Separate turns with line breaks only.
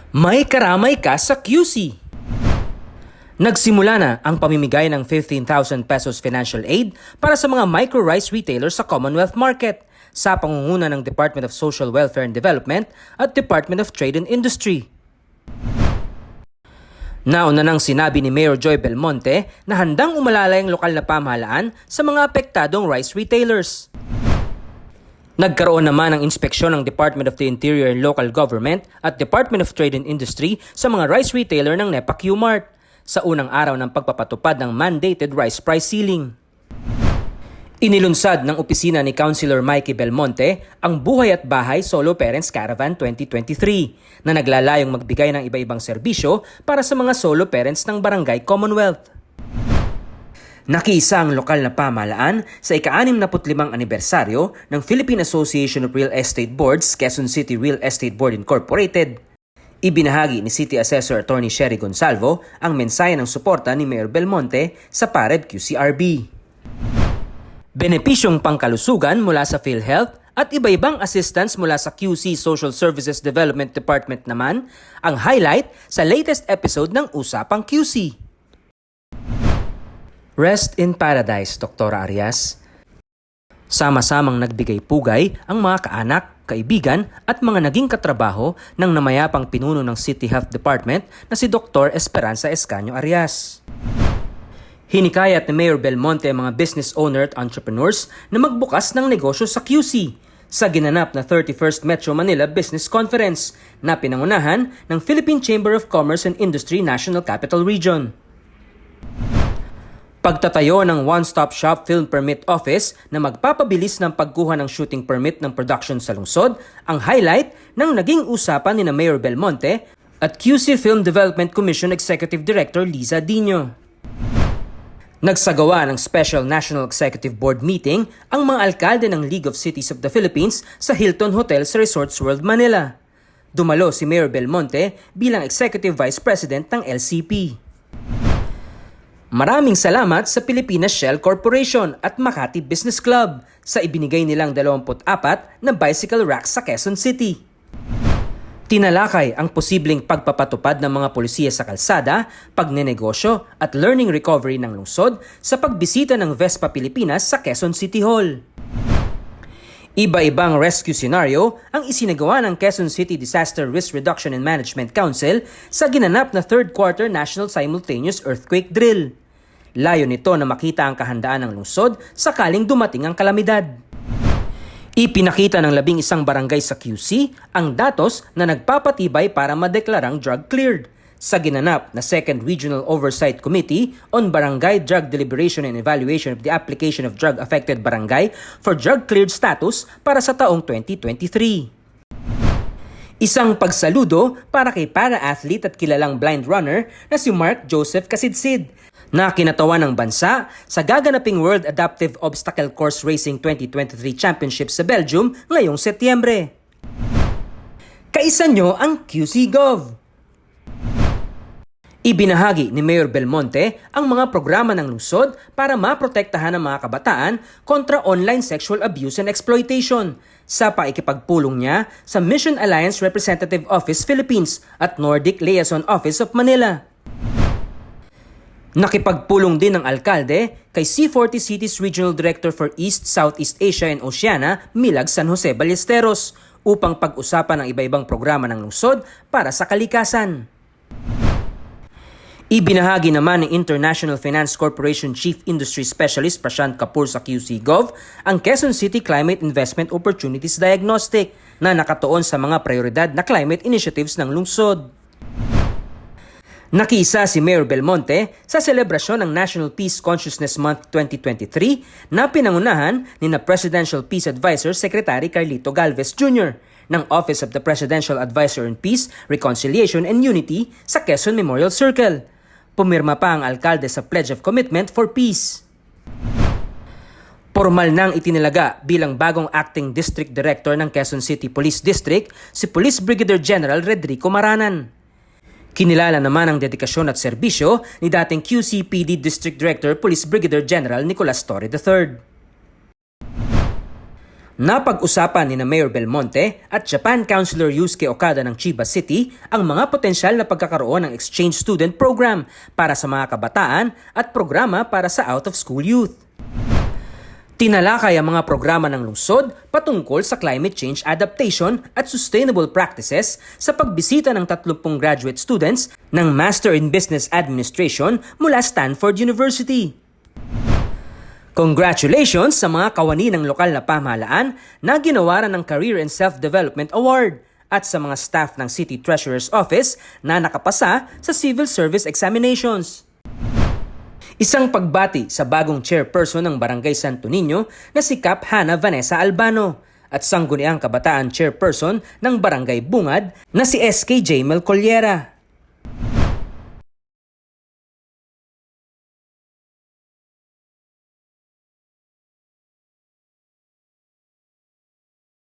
May karamay ka sa QC. Nagsimula na ang pamimigay ng 15,000 pesos financial aid para sa mga micro-rice retailers sa Commonwealth Market sa pangunguna ng Department of Social Welfare and Development at Department of Trade and Industry. Nauna nang sinabi ni Mayor Joy Belmonte na handang umalalay ang lokal na pamahalaan sa mga apektadong rice retailers. Nagkaroon naman ng inspeksyon ng Department of the Interior and Local Government at Department of Trade and Industry sa mga rice retailer ng NEPA Q-Mart sa unang araw ng pagpapatupad ng mandated rice price ceiling. Inilunsad ng opisina ni Councilor Mikey Belmonte ang Buhay at Bahay Solo Parents Caravan 2023 na naglalayong magbigay ng iba-ibang serbisyo para sa mga solo parents ng Barangay Commonwealth. Nakiisa ang lokal na pamahalaan sa ika-65 anibersaryo ng Philippine Association of Real Estate Boards, Quezon City Real Estate Board Incorporated. Ibinahagi ni City Assessor Attorney Sherry Gonsalvo ang mensahe ng suporta ni Mayor Belmonte sa Pareb QCRB. Benepisyong pangkalusugan mula sa PhilHealth at iba-ibang assistance mula sa QC Social Services Development Department naman ang highlight sa latest episode ng Usapang QC. Rest in Paradise, Dr. Arias. Sama-samang nagbigay pugay ang mga kaanak, kaibigan at mga naging katrabaho ng namayapang pinuno ng City Health Department na si Dr. Esperanza Escaño Arias. Hinikayat ni Mayor Belmonte ang mga business owner at entrepreneurs na magbukas ng negosyo sa QC sa ginanap na 31st Metro Manila Business Conference na pinangunahan ng Philippine Chamber of Commerce and Industry National Capital Region. Pagtatayo ng one-stop shop film permit office na magpapabilis ng pagkuha ng shooting permit ng production sa lungsod ang highlight ng naging usapan ni Mayor Belmonte at QC Film Development Commission Executive Director Liza Dino. Nagsagawa ng Special National Executive Board meeting ang mga alkalde ng League of Cities of the Philippines sa Hilton Hotel sa Resorts World Manila. Dumalo si Mayor Belmonte bilang Executive Vice President ng LCP. Maraming salamat sa Pilipinas Shell Corporation at Makati Business Club sa ibinigay nilang 24 na bicycle racks sa Quezon City. Tinalakay ang posibleng pagpapatupad ng mga polisiya sa kalsada, pagnenegosyo at learning recovery ng lungsod sa pagbisita ng Vespa Pilipinas sa Quezon City Hall. Iba-ibang rescue scenario ang isinagawa ng Quezon City Disaster Risk Reduction and Management Council sa ginanap na third quarter National Simultaneous Earthquake Drill. Layo nito na makita ang kahandaan ng lungsod sakaling dumating ang kalamidad. Ipinakita ng 11 barangay sa QC ang datos na nagpapatibay para madeklarang drug cleared sa ginanap na Second Regional Oversight Committee on Barangay Drug Deliberation and Evaluation of the Application of Drug-Affected Barangay for Drug Cleared Status para sa taong 2023. Isang pagsaludo para kay para-athlete at kilalang blind runner na si Mark Joseph Kasidsid na kinatawan ng bansa sa gaganaping World Adaptive Obstacle Course Racing 2023 Championship sa Belgium ngayong Setyembre. Kaisa nyo ang QC Gov. Ibinahagi ni Mayor Belmonte ang mga programa ng lungsod para maprotektahan ang mga kabataan kontra online sexual abuse and exploitation sa paikipagpulong niya sa Mission Alliance Representative Office Philippines at Nordic Liaison Office of Manila. Nakipagpulong din ng alkalde kay C40 Cities Regional Director for East, Southeast Asia and Oceania, Milag San Jose Ballesteros, upang pag-usapan ang iba-ibang programa ng lungsod para sa kalikasan. Ibinahagi naman ng International Finance Corporation Chief Industry Specialist Prashant Kapoor sa QC Gov ang Quezon City Climate Investment Opportunities Diagnostic na nakatuon sa mga prioridad na climate initiatives ng lungsod. Nakiisa si Mayor Belmonte sa selebrasyon ng National Peace Consciousness Month 2023 na pinangunahan ni na Presidential Peace Advisor Secretary Carlito Galvez Jr. ng Office of the Presidential Advisor on Peace, Reconciliation and Unity sa Quezon Memorial Circle. Pumirma pa ang alkalde sa Pledge of Commitment for Peace. Formal nang itinalaga bilang bagong acting district director ng Quezon City Police District si Police Brigadier General Redrico Maranan. Kinilala naman ang dedikasyon at serbisyo ni dating QCPD District Director Police Brigadier General Nicolas Torre III. Napag-usapan ni Mayor Belmonte at Japan Councilor Yusuke Okada ng Chiba City ang mga potensyal na pagkakaroon ng exchange student program para sa mga kabataan at programa para sa out-of-school youth. Tinalakay ang mga programa ng lungsod patungkol sa climate change adaptation at sustainable practices sa pagbisita ng 30 graduate students ng Master in Business Administration mula Stanford University. Congratulations sa mga kawani ng lokal na pamahalaan na ginawaran ng Career and Self-Development Award at sa mga staff ng City Treasurer's Office na nakapasa sa Civil Service Examinations. Isang pagbati sa bagong chairperson ng Barangay Santo Niño na si Cap Hana Vanessa Albano at sangguniang kabataan chairperson ng Barangay Bungad na si SK Jamel Collera.